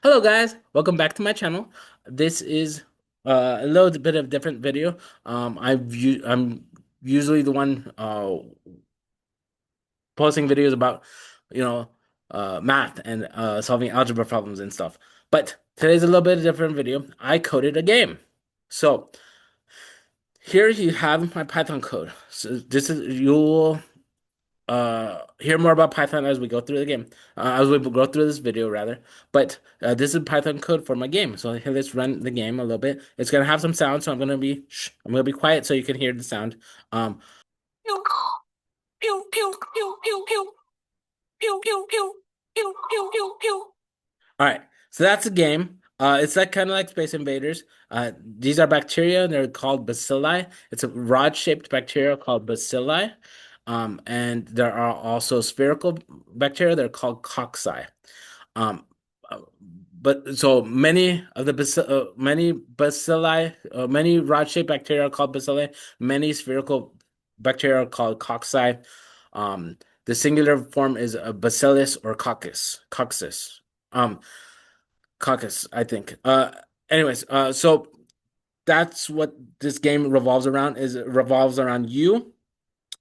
Hello guys, welcome back to my channel. This is a little bit of different video. I'm usually the one posting videos about you know math and solving algebra problems and stuff. But today's a little bit of different video. I coded a game. So here you have my Python code. So this is you'll hear more about Python as we go through the game, as we go through this video rather. But this is Python code for my game. So here, let's run the game a little bit. It's gonna have some sound, so I'm gonna be quiet so you can hear the sound. Um, pew, pew, pew, pew, pew, pew, pew, pew, pew, pew, pew, pew, pew. All right, so that's a game. It's like kind of like Space Invaders. These are bacteria. They're called bacilli. It's a rod-shaped bacteria called bacilli. And there are also spherical bacteria. They're called cocci. Um, uh, but so many bacilli, many rod-shaped bacteria are called bacilli. Many spherical bacteria are called cocci. Um, the singular form is a bacillus or coccus. Um, Caucus, I think. Anyways, so that's what this game revolves around. Is it revolves around you.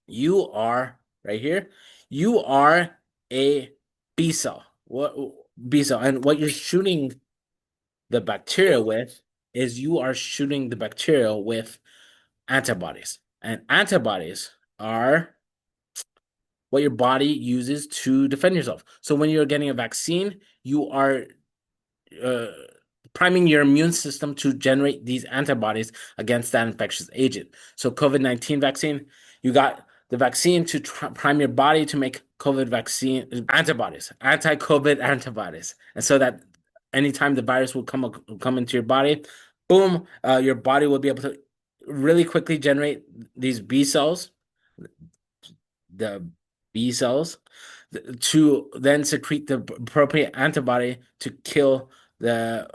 You are right here. You are a B cell. What B cell? And what you're shooting the bacteria with is you are shooting the bacteria with antibodies. And antibodies are what your body uses to defend yourself. So when you're getting a vaccine, you are uh, priming your immune system to generate these antibodies against that infectious agent. So COVID-19 vaccine, you got the vaccine to prime your body to make COVID vaccine antibodies, anti-COVID antibodies. And so that anytime the virus will come into your body, boom, your body will be able to really quickly generate these B cells, the B cells, to then secrete the appropriate antibody to kill the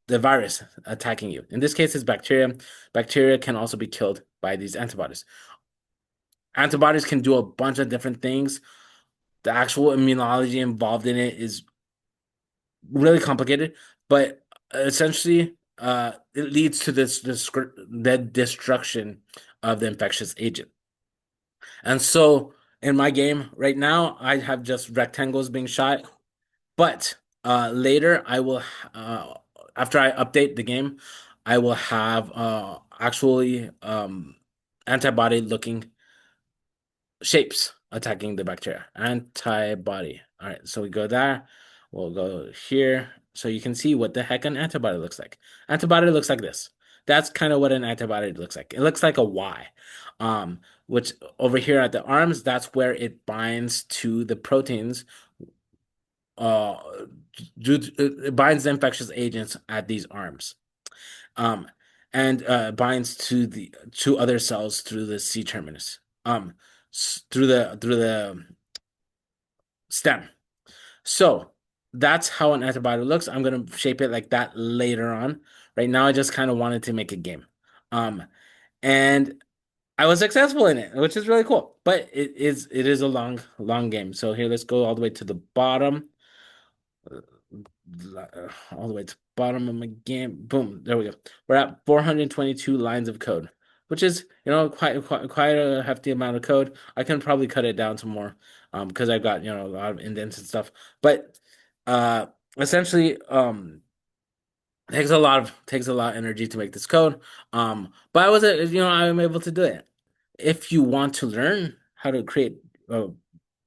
the virus attacking you. In this case, it's bacteria. Bacteria can also be killed by these antibodies. Antibodies can do a bunch of different things. The actual immunology involved in it is really complicated, but essentially, it leads to the destruction of the infectious agent. And so, in my game right now, I have just rectangles being shot. But later, after I update the game, I will have actually antibody looking shapes attacking the bacteria. Antibody. All right, so we go there. We'll go here. So you can see what the heck an antibody looks like. Antibody looks like this. That's kind of what an antibody looks like. It looks like a Y. Which over here at the arms, that's where it binds to the proteins uh it binds the infectious agents at these arms um and binds to the to other cells through the C terminus through the stem. So that's how an antibody looks. I'm gonna shape it like that later on. Right now I just kind of wanted to make a game, um and I was successful in it, which is really cool, but it is a long game. So here, let's go all the way to the bottom. All the way to the bottom of my game. Boom, there we go. We're at 422 lines of code, which is, quite a hefty amount of code. I can probably cut it down to more, because I've got, a lot of indents and stuff. But uh, essentially, takes a lot of energy to make this code. But I'm able to do it. If you want to learn uh,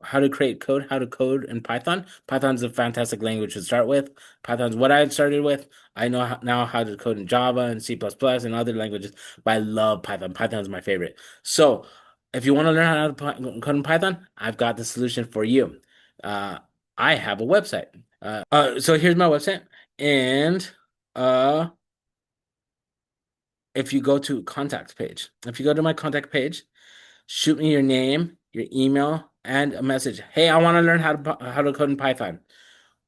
how to create code, how to code in Python, Python's a fantastic language to start with. Python's what I started with. I know now how to code in Java and C++ and other languages, but I love Python. Python is my favorite. So if you want to learn how to code in Python, I've got the solution for you. Uh, I have a website. So here's my website, and uh, if you go to contact page, if you go to my contact page, shoot me your name, your email, and a message. Hey, I want to learn how to code in Python.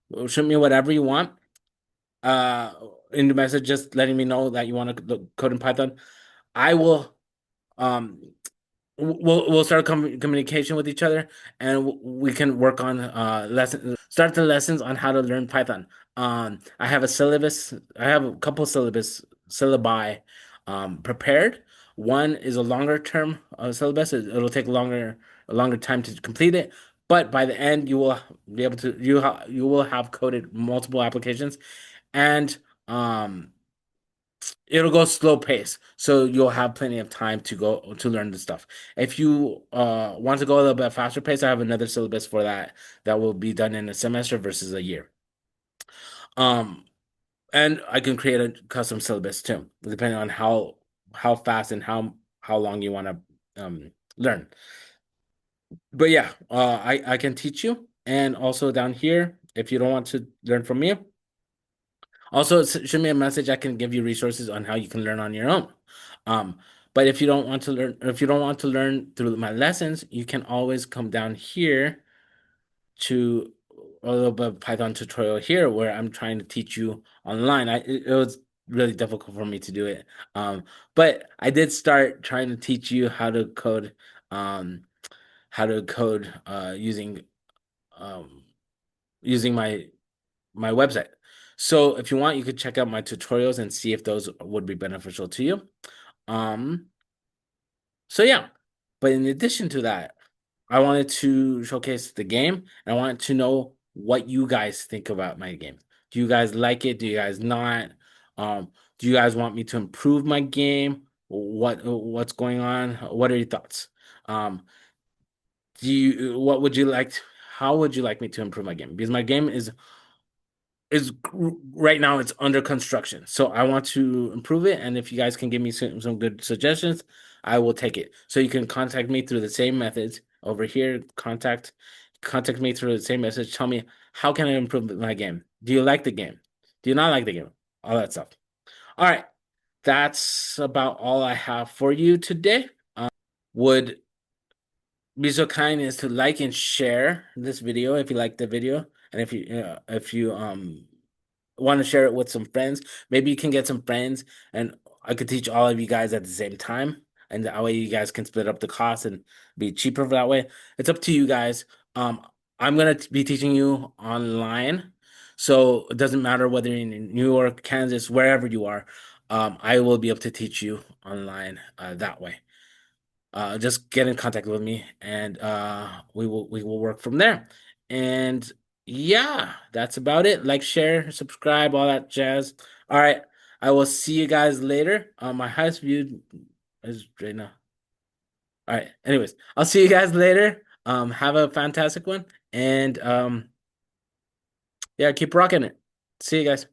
Well, shoot me whatever you want. Uh, in the message, just letting me know that you want to code in Python. I will. Um, we'll start communication with each other, and we can work on start the lessons on how to learn Python. I have a syllabus. I have a couple syllabi prepared. One is a longer term syllabus. It'll take a longer time to complete it, but by the end you will be able to you will have coded multiple applications, and um it'll go slow pace, so you'll have plenty of time to go to learn the stuff. If you want to go a little bit faster pace, I have another syllabus for that that will be done in a semester versus a year. Um, and I can create a custom syllabus too, depending on how fast and how long you want to learn. But yeah, I can teach you, and also down here, if you don't want to learn from me, also, shoot me a message. I can give you resources on how you can learn on your own. Um, but if you don't want to learn, if you don't want to learn through my lessons, you can always come down here to a little bit of Python tutorial here where I'm trying to teach you online. It was really difficult for me to do it. Um, but I did start trying to teach you um, how to code um, using my website. So if you want, you could check out my tutorials and see if those would be beneficial to you. Um, so yeah, but in addition to that, I wanted to showcase the game and I wanted to know what you guys think about my game. Do you guys like it? Do you guys not? Do you guys want me to improve my game? What's going on? What are your thoughts? Um, what would you like how would you like me to improve my game? Because my game is right now it's under construction. So I want to improve it. And if you guys can give me some good suggestions, I will take it. So you can contact me through the same methods over here. Contact me through the same message. Tell me how can I improve my game? Do you like the game? Do you not like the game? All that stuff. All right. That's about all I have for you today. Would be so kind as to like and share this video if you like the video, and if you want to share it with some friends. Maybe you can get some friends, and I could teach all of you guys at the same time, and that way you guys can split up the cost and be cheaper that way. It's up to you guys. I'm gonna be teaching you online, so it doesn't matter whether you're in New York, Kansas, wherever you are. I will be able to teach you online that way. Just get in contact with me, and we will work from there. And yeah, that's about it. Like, share, subscribe, all that jazz. All right, I will see you guys later. My highest viewed is right now. All right. Anyways, I'll see you guys later. Have a fantastic one, and yeah, keep rocking it. See you guys.